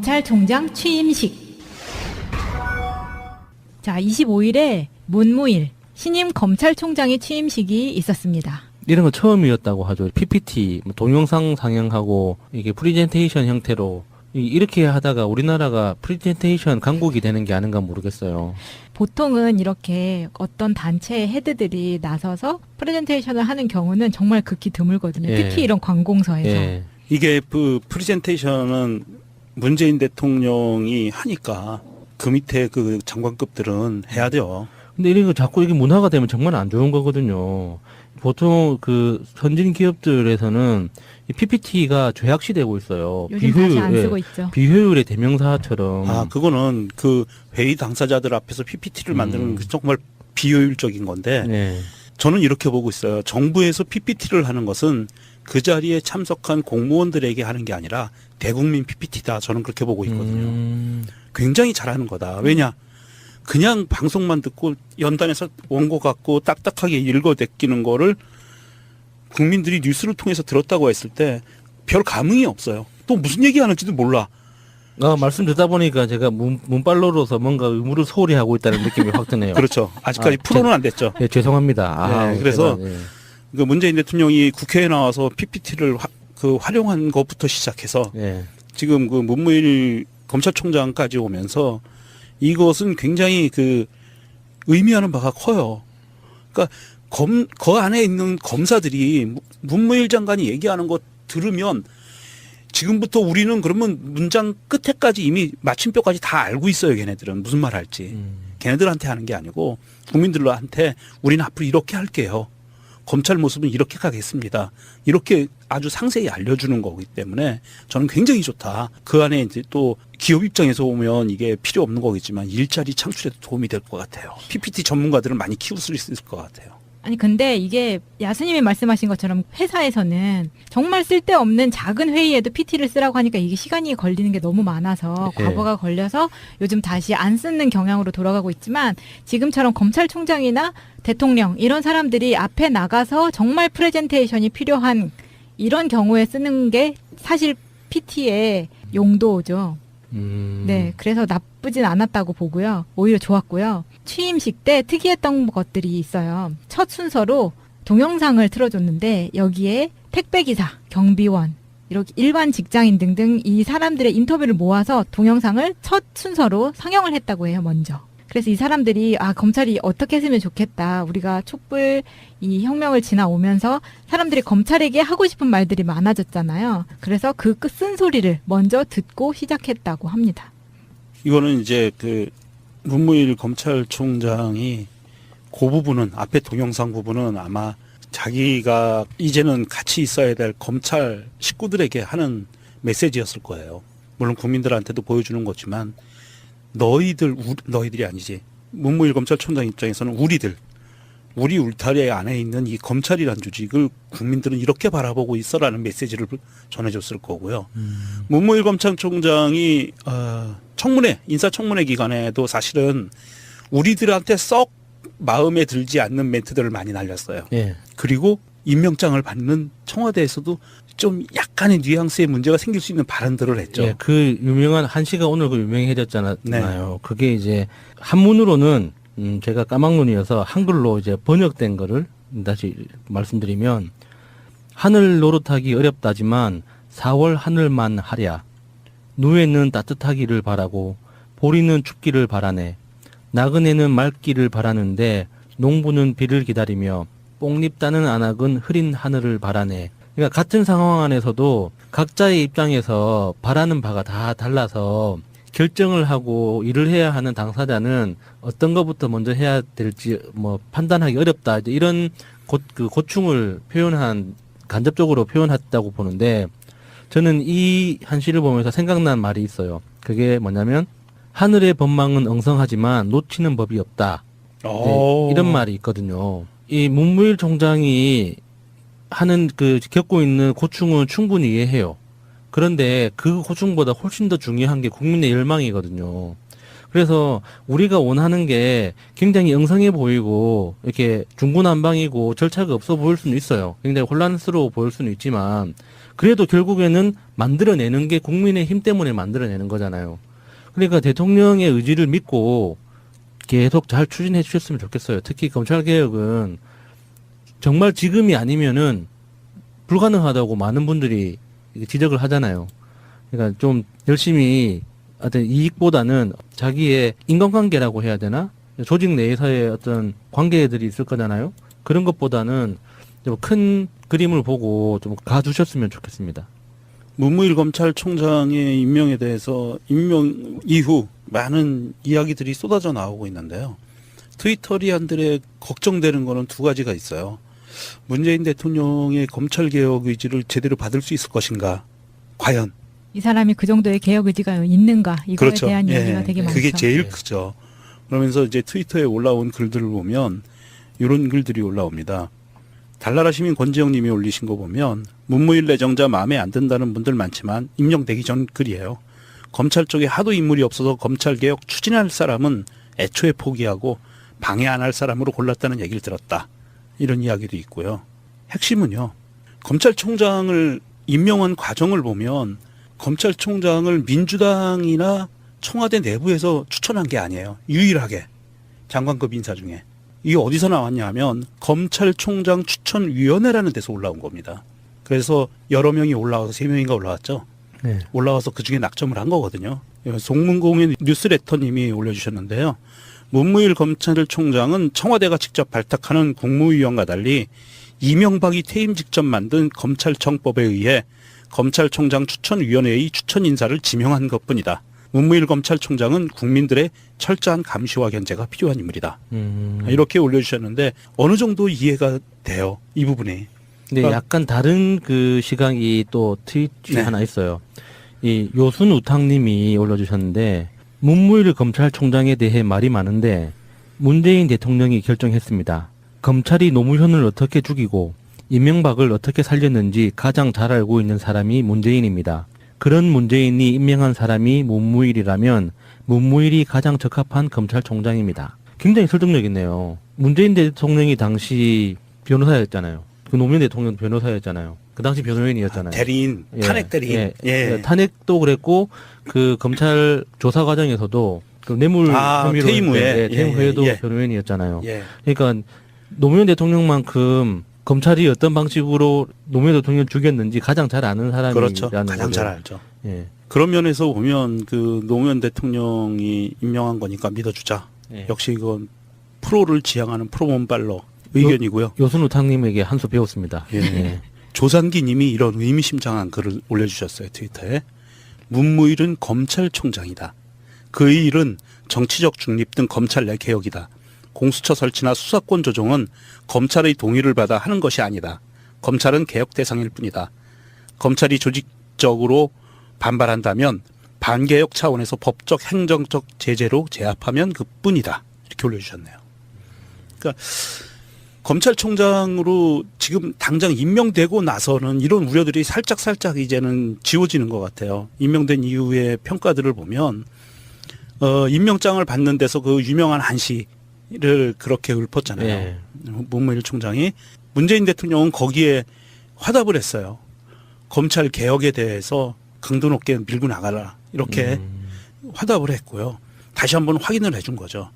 검찰총장 취임식. 자, 25일에 문무일 신임 검찰총장의 취임식이 있었습니다. 이런 거 처음이었다고 하죠. PPT, 동영상 상영하고 이게 프리젠테이션 형태로 이렇게 하다가 우리나라가 프리젠테이션 강국이 되는 게 아닌가 모르겠어요. 보통은 이렇게 어떤 단체의 헤드들이 나서서 프레젠테이션을 하는 경우는 정말 극히 드물거든요. 예. 특히 이런 관공서에서. 예. 이게 그 프레젠테이션은 문재인 대통령이 하니까 그 밑에 그 장관급들은 해야 돼요. 근데 이런 거 자꾸 이게 문화가 되면 정말 안 좋은 거거든요. 보통 그 선진 기업들에서는 이 PPT가 죄악시되고 있어요. 요즘 다시 안 쓰고 있죠. 비효율의 대명사처럼. 아, 그거는 그 회의 당사자들 앞에서 PPT를 만드는 게 정말 비효율적인 건데 네. 저는 이렇게 보고 있어요. 정부에서 PPT를 하는 것은 그 자리에 참석한 공무원들에게 하는 게 아니라 대국민 PPT다. 저는 그렇게 보고 있거든요. 굉장히 잘하는 거다. 왜냐? 그냥 방송만 듣고 연단에서 원고 갖고 딱딱하게 읽어내끼는 거를 국민들이 뉴스를 통해서 들었다고 했을 때 별 감흥이 없어요. 또 무슨 얘기하는지도 몰라. 말씀 듣다 보니까 제가 문빨로로서 뭔가 의무를 소홀히 하고 있다는 느낌이 확 드네요. 그렇죠. 아직까지 프로는 안 됐죠. 예, 죄송합니다. 네, 그래서 제가, 예. 그 문재인 대통령이 국회에 나와서 PPT를 활용한 것부터 시작해서 예. 지금 그 문무일 검찰총장까지 오면서 이것은 굉장히 그 의미하는 바가 커요. 그러니까 그 안에 있는 검사들이 문무일 장관이 얘기하는 거 들으면 지금부터 우리는 그러면 문장 끝에까지 이미 마침표까지 다 알고 있어요. 걔네들은 무슨 말 할지. 걔네들한테 하는 게 아니고 국민들한테 우리는 앞으로 이렇게 할게요. 검찰 모습은 이렇게 가겠습니다. 이렇게 아주 상세히 알려주는 거기 때문에 저는 굉장히 좋다. 그 안에 이제 또 기업 입장에서 보면 이게 필요 없는 거겠지만 일자리 창출에도 도움이 될 것 같아요. PPT 전문가들을 많이 키울 수 있을 것 같아요. 아니 근데 이게 야스님이 말씀하신 것처럼 회사에서는 정말 쓸데없는 작은 회의에도 PT를 쓰라고 하니까 이게 시간이 걸리는 게 너무 많아서 예. 과부가 걸려서 요즘 다시 안 쓰는 경향으로 돌아가고 있지만 지금처럼 검찰총장이나 대통령 이런 사람들이 앞에 나가서 정말 프레젠테이션이 필요한 이런 경우에 쓰는 게 사실 PT의 용도죠. 네, 그래서 나쁘진 않았다고 보고요. 오히려 좋았고요. 취임식 때 특이했던 것들이 있어요. 첫 순서로 동영상을 틀어줬는데 여기에 택배기사, 경비원, 이렇게 일반 직장인 등등 이 사람들의 인터뷰를 모아서 동영상을 첫 순서로 상영을 했다고 해요, 먼저. 그래서 이 사람들이 검찰이 어떻게 했으면 좋겠다. 우리가 촛불 이 혁명을 지나오면서 사람들이 검찰에게 하고 싶은 말들이 많아졌잖아요. 그래서 그 쓴소리를 먼저 듣고 시작했다고 합니다. 이거는 이제 그 문무일 검찰총장이 그 부분은 앞에 동영상 부분은 아마 자기가 이제는 같이 있어야 될 검찰 식구들에게 하는 메시지였을 거예요. 물론 국민들한테도 보여주는 거지만 너희들이 아니지. 문무일 검찰총장 입장에서는 우리 울타리 안에 있는 이 검찰이란 조직을 국민들은 이렇게 바라보고 있어라는 메시지를 전해줬을 거고요. 문무일 검찰총장이 인사청문회 기간에도 사실은 우리들한테 썩 마음에 들지 않는 멘트들을 많이 날렸어요. 예. 그리고 임명장을 받는 청와대에서도 좀 약간의 뉘앙스의 문제가 생길 수 있는 발언들을 했죠. 예, 그 유명한 한시가 오늘 그 유명해졌잖아요. 네. 그게 이제 한문으로는 제가 까막눈이어서 한글로 이제 번역된 거를 다시 말씀드리면 하늘 노릇하기 어렵다지만 4월 하늘만 하랴. 누에는 따뜻하기를 바라고 보리는 춥기를 바라네. 나그네는 맑기를 바라는데 농부는 비를 기다리며 뽕잎 따는 안악은 흐린 하늘을 바라네. 그러니까 같은 상황 안에서도 각자의 입장에서 바라는 바가 다 달라서 결정을 하고 일을 해야 하는 당사자는 어떤 것부터 먼저 해야 될지 판단하기 어렵다. 이제 이런 고충을 간접적으로 표현했다고 보는데 저는 이 한시를 보면서 생각난 말이 있어요. 그게 뭐냐면 하늘의 법망은 엉성하지만 놓치는 법이 없다. 네, 이런 말이 있거든요. 이 문무일 총장이 하는 겪고 있는 고충은 충분히 이해해요. 그런데 그 고충보다 훨씬 더 중요한 게 국민의 열망이거든요. 그래서 우리가 원하는 게 굉장히 엉성해 보이고 이렇게 중구난방이고 절차가 없어 보일 수는 있어요. 굉장히 혼란스러워 보일 수는 있지만 그래도 결국에는 만들어내는 게 국민의 힘 때문에 만들어내는 거잖아요. 그러니까 대통령의 의지를 믿고 계속 잘 추진해 주셨으면 좋겠어요. 특히 검찰개혁은 정말 지금이 아니면은 불가능하다고 많은 분들이 지적을 하잖아요. 그러니까 좀 열심히 어떤 이익보다는 자기의 인간관계라고 해야 되나? 조직 내에서의 어떤 관계들이 있을 거잖아요. 그런 것보다는 좀 큰 그림을 보고 좀 가주셨으면 좋겠습니다. 문무일 검찰총장의 임명에 대해서 임명 이후 많은 이야기들이 쏟아져 나오고 있는데요. 트위터리안들의 걱정되는 거는 두 가지가 있어요. 문재인 대통령의 검찰개혁 의지를 제대로 받을 수 있을 것인가? 과연? 이 사람이 그 정도의 개혁 의지가 있는가? 이거에 그렇죠. 대한 얘기가 되게 많죠. 그게 제일 크죠. 그러면서 이제 트위터에 올라온 글들을 보면 이런 글들이 올라옵니다. 달나라 시민 권지영 님이 올리신 거 보면 문무일 내정자 마음에 안 든다는 분들 많지만 임명되기 전 글이에요. 검찰 쪽에 하도 인물이 없어서 검찰개혁 추진할 사람은 애초에 포기하고 방해 안 할 사람으로 골랐다는 얘기를 들었다. 이런 이야기도 있고요. 핵심은요. 검찰총장을 임명한 과정을 보면 검찰총장을 민주당이나 청와대 내부에서 추천한 게 아니에요. 유일하게 장관급 인사 중에. 이게 어디서 나왔냐 하면 검찰총장 추천위원회라는 데서 올라온 겁니다. 그래서 여러 명이 올라와서 3명인가 올라왔죠. 네. 올라와서 그중에 낙점을 한 거거든요. 송문공의 뉴스레터님이 올려주셨는데요. 문무일 검찰총장은 청와대가 직접 발탁하는 국무위원과 달리 이명박이 퇴임 직전 만든 검찰청법에 의해 검찰총장 추천위원회의 추천 인사를 지명한 것뿐이다. 문무일 검찰총장은 국민들의 철저한 감시와 견제가 필요한 인물이다. 이렇게 올려주셨는데 어느 정도 이해가 돼요. 이 부분이. 근데 약간 다른 그 시각이 또 트윗이 네. 하나 있어요. 이 요순우탕님이 올려주셨는데 문무일 검찰총장에 대해 말이 많은데 문재인 대통령이 결정했습니다. 검찰이 노무현을 어떻게 죽이고 이명박을 어떻게 살렸는지 가장 잘 알고 있는 사람이 문재인입니다. 그런 문재인이 임명한 사람이 문무일이라면 문무일이 가장 적합한 검찰총장입니다. 굉장히 설득력 있네요. 문재인 대통령이 당시 변호사였잖아요. 그 노무현 대통령 변호사였잖아요. 그 당시 변호인이었잖아요. 대리인, 예, 탄핵 대리인. 예. 탄핵도 그랬고 그 검찰 조사 과정에서도 그 뇌물 혐의로 퇴임 후에. 퇴임 후에도 예. 변호인이었잖아요. 예. 그러니까 노무현 대통령만큼 검찰이 어떤 방식으로 노무현 대통령을 죽였는지 가장 잘 아는 사람이라는 그렇죠. 거죠. 가장 잘 알죠. 예. 그런 면에서 보면 그 노무현 대통령이 임명한 거니까 믿어주자. 예. 역시 이건 프로를 지향하는 프로몬발러 의견이고요. 요순우탕님에게 한 수 배웠습니다. 예. 예. 조산기 님이 이런 의미심장한 글을 올려주셨어요. 트위터에. 문무일은 검찰총장이다. 그의 일은 정치적 중립 등 검찰 내 개혁이다. 공수처 설치나 수사권 조정은 검찰의 동의를 받아 하는 것이 아니다. 검찰은 개혁 대상일 뿐이다. 검찰이 조직적으로 반발한다면 반개혁 차원에서 법적 행정적 제재로 제압하면 그뿐이다. 이렇게 올려주셨네요. 그러니까 검찰총장으로 지금 당장 임명되고 나서는 이런 우려들이 살짝 이제는 지워지는 것 같아요. 임명된 이후의 평가들을 보면 임명장을 받는 데서 그 유명한 한시를 그렇게 읊었잖아요. 예. 문무일 총장이. 문재인 대통령은 거기에 화답을 했어요. 검찰 개혁에 대해서 강도 높게 밀고 나가라. 이렇게 화답을 했고요. 다시 한번 확인을 해준 거죠.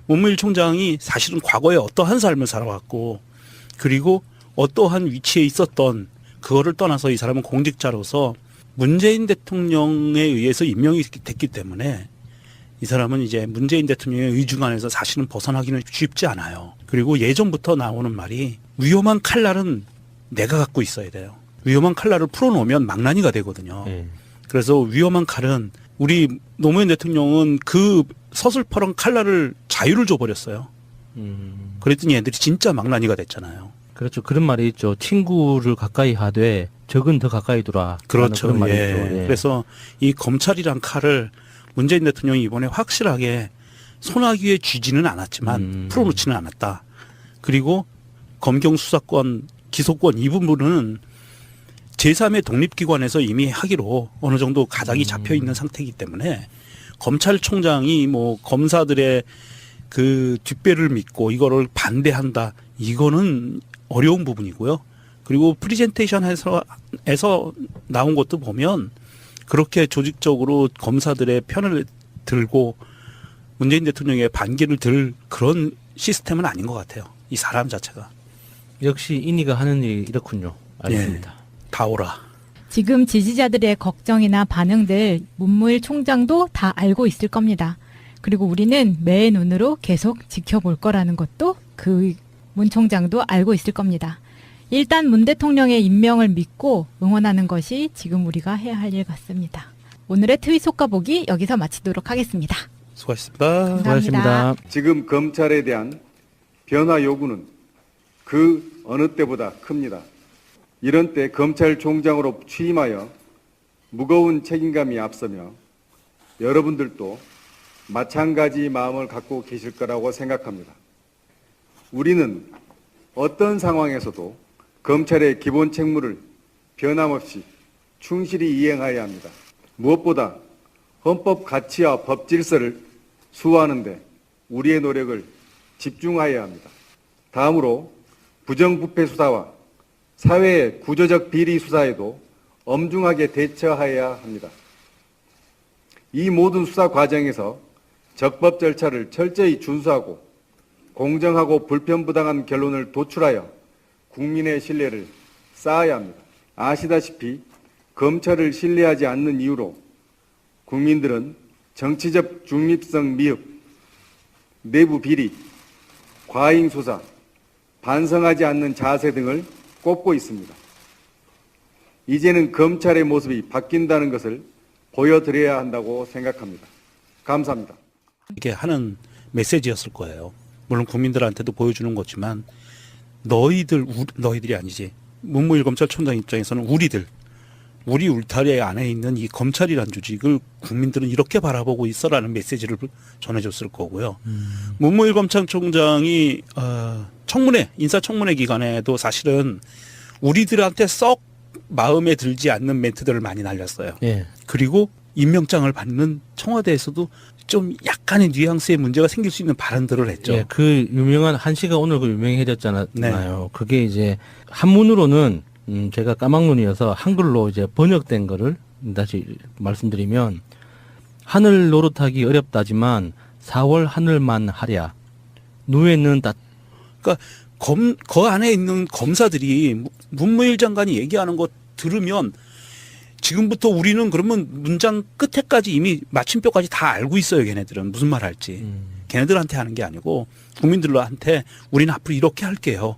문무일 총장이 사실은 과거에 어떠한 삶을 살아왔고 그리고 어떠한 위치에 있었던 그거를 떠나서 이 사람은 공직자로서 문재인 대통령에 의해서 임명이 됐기 때문에 이 사람은 이제 문재인 대통령의 의중안에서 사실은 벗어나기는 쉽지 않아요. 그리고 예전부터 나오는 말이 위험한 칼날은 내가 갖고 있어야 돼요. 위험한 칼날을 풀어놓으면 망나니가 되거든요. 예. 그래서 위험한 칼은 우리 노무현 대통령은 그 서슬퍼런 칼날을 자유를 줘버렸어요. 그랬더니 애들이 진짜 망나니가 됐잖아요. 그렇죠. 그런 말이 있죠. 친구를 가까이 하되 적은 더 가까이 두라. 그렇죠. 그런 말이 예. 있죠. 예. 그래서 이 검찰이란 칼을 문재인 대통령이 이번에 확실하게 소나기에 쥐지는 않았지만 풀어놓지는 않았다. 그리고 검경 수사권, 기소권 이 부분은 제3의 독립기관에서 이미 하기로 어느 정도 가닥이 잡혀 있는 상태이기 때문에 검찰총장이 뭐 검사들의 그 뒷배를 믿고 이거를 반대한다. 이거는 어려운 부분이고요. 그리고 프리젠테이션에서 나온 것도 보면 그렇게 조직적으로 검사들의 편을 들고 문재인 대통령의 반기를 들 그런 시스템은 아닌 것 같아요. 이 사람 자체가. 역시 인이가 하는 일이 이렇군요. 알겠습니다. 다 오라. 지금 지지자들의 걱정이나 반응들 문무일 총장도 다 알고 있을 겁니다. 그리고 우리는 매의 눈으로 계속 지켜볼 거라는 것도 그 문 총장도 알고 있을 겁니다. 일단 문 대통령의 임명을 믿고 응원하는 것이 지금 우리가 해야 할 일 같습니다. 오늘의 트윗 속가보기 여기서 마치도록 하겠습니다. 수고하셨습니다. 감사합니다. 수고하셨습니다. 지금 검찰에 대한 변화 요구는 그 어느 때보다 큽니다. 이런 때 검찰총장으로 취임하여 무거운 책임감이 앞서며 여러분들도 마찬가지 마음을 갖고 계실 거라고 생각합니다. 우리는 어떤 상황에서도 검찰의 기본 책무를 변함없이 충실히 이행해야 합니다. 무엇보다 헌법 가치와 법 질서를 수호하는 데 우리의 노력을 집중해야 합니다. 다음으로 부정부패 수사와 사회의 구조적 비리 수사에도 엄중하게 대처해야 합니다. 이 모든 수사 과정에서 적법 절차를 철저히 준수하고 공정하고 불편부당한 결론을 도출하여 국민의 신뢰를 쌓아야 합니다. 아시다시피 검찰을 신뢰하지 않는 이유로 국민들은 정치적 중립성 미흡, 내부 비리, 과잉 수사, 반성하지 않는 자세 등을 꼽고 있습니다. 이제는 검찰의 모습이 바뀐다는 것을 보여드려야 한다고 생각합니다. 감사합니다. 이게 하는 메시지였을 거예요. 물론 국민들한테도 보여주는 거지만 너희들이 아니지. 문무일 검찰총장 입장에서는 우리 울타리 안에 있는 이 검찰이란 조직을 국민들은 이렇게 바라보고 있어라는 메시지를 전해줬을 거고요. 문무일 검찰총장이 인사청문회 기간에도 사실은 우리들한테 썩 마음에 들지 않는 멘트들을 많이 날렸어요. 예. 그리고 임명장을 받는 청와대에서도 좀 약간의 뉘앙스의 문제가 생길 수 있는 발언들을 했죠. 예, 그 유명한 한시가 오늘 그 유명해졌잖아요. 네. 그게 이제 한문으로는 제가 까막눈이어서 한글로 이제 번역된 거를 다시 말씀드리면 하늘 노릇하기 어렵다지만 4월 하늘만 하랴 누에는 다 그러니까 그 안에 있는 검사들이 문무일 장관이 얘기하는 거 들으면 지금부터 우리는 그러면 문장 끝에까지 이미 마침표까지 다 알고 있어요. 걔네들은 무슨 말 할지. 걔네들한테 하는 게 아니고 국민들한테 우리는 앞으로 이렇게 할게요.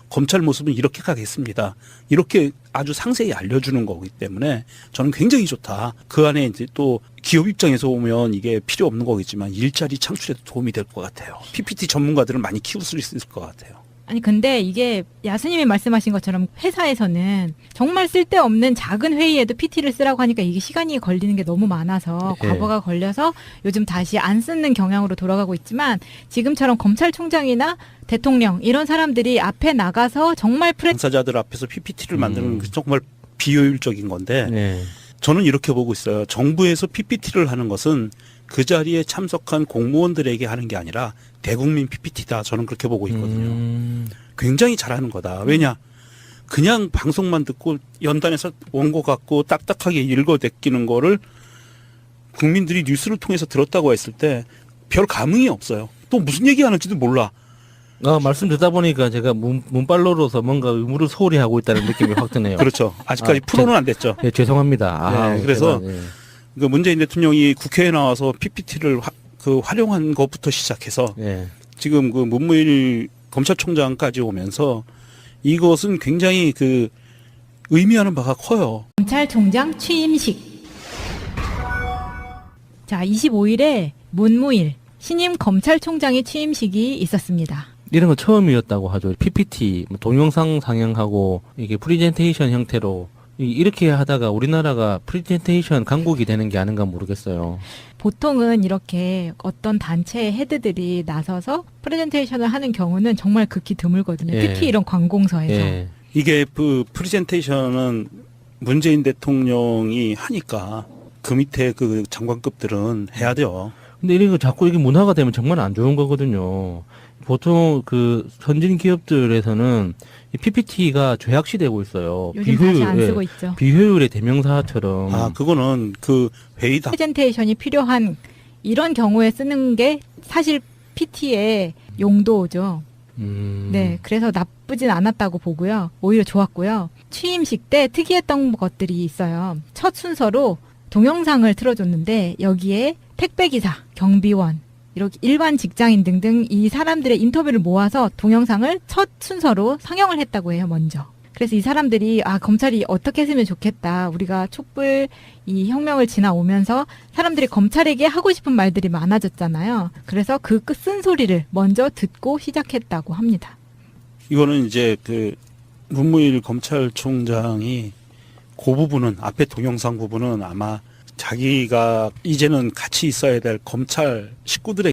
검찰 모습은 이렇게 가겠습니다. 이렇게 아주 상세히 알려주는 거기 때문에 저는 굉장히 좋다. 그 안에 이제 또 기업 입장에서 보면 이게 필요 없는 거겠지만 일자리 창출에도 도움이 될 것 같아요. PPT 전문가들을 많이 키울 수 있을 것 같아요. 아니 근데 이게 야스님이 말씀하신 것처럼 회사에서는 정말 쓸데없는 작은 회의에도 PT를 쓰라고 하니까 이게 시간이 걸리는 게 너무 많아서 예. 과부가 걸려서 요즘 다시 안 쓰는 경향으로 돌아가고 있지만 지금처럼 검찰총장이나 대통령 이런 사람들이 앞에 나가서 정말 당사자들 앞에서 PPT를 만드는 게 정말 비효율적인 건데 예. 저는 이렇게 보고 있어요. 정부에서 PPT를 하는 것은 그 자리에 참석한 공무원들에게 하는 게 아니라 대국민 PPT다. 저는 그렇게 보고 있거든요. 굉장히 잘하는 거다. 왜냐? 그냥 방송만 듣고 연단에서 원고 갖고 딱딱하게 읽어내끼는 거를 국민들이 뉴스를 통해서 들었다고 했을 때 별 감흥이 없어요. 또 무슨 얘기하는지도 몰라. 말씀 듣다 보니까 제가 문빨로로서 뭔가 의무를 소홀히 하고 있다는 느낌이 확 드네요. 그렇죠. 아직까지 프로는 안 됐죠. 예, 죄송합니다. 네, 그래서 제가, 예. 그 문재인 대통령이 국회에 나와서 PPT를 활용한 것부터 시작해서 예. 지금 그 문무일 검찰총장까지 오면서 이것은 굉장히 그 의미하는 바가 커요. 검찰총장 취임식. 자, 25일에 문무일 신임 검찰총장의 취임식이 있었습니다. 이런 거 처음이었다고 하죠. PPT, 동영상 상영하고 이게 프리젠테이션 형태로 이렇게 하다가 우리나라가 프리젠테이션 강국이 되는 게 아닌가 모르겠어요. 보통은 이렇게 어떤 단체의 헤드들이 나서서 프레젠테이션을 하는 경우는 정말 극히 드물거든요. 예. 특히 이런 관공서에서. 예. 이게 그 프레젠테이션은 문재인 대통령이 하니까 그 밑에 그 장관급들은 해야 돼요. 근데 이런 거 자꾸 이게 문화가 되면 정말 안 좋은 거거든요. 보통 그 선진 기업들에서는 이 PPT가 죄악시되고 있어요. 요즘 다시 안 예, 쓰고 있죠. 비효율의 대명사처럼. 아, 그거는 그 회의다. 프레젠테이션이 필요한 이런 경우에 쓰는 게 사실 PT의 용도죠. 네, 그래서 나쁘진 않았다고 보고요. 오히려 좋았고요. 취임식 때 특이했던 것들이 있어요. 첫 순서로 동영상을 틀어줬는데 여기에 택배기사, 경비원, 이렇게 일반 직장인 등등 이 사람들의 인터뷰를 모아서 동영상을 첫 순서로 상영을 했다고 해요, 먼저. 그래서 이 사람들이 검찰이 어떻게 했으면 좋겠다. 우리가 촛불 이 혁명을 지나오면서 사람들이 검찰에게 하고 싶은 말들이 많아졌잖아요. 그래서 그 쓴소리를 먼저 듣고 시작했다고 합니다. 이거는 이제 그 문무일 검찰총장이 그 부분은 앞에 동영상 부분은 아마 자기가 이제는 같이 있어야 될 검찰 식구들의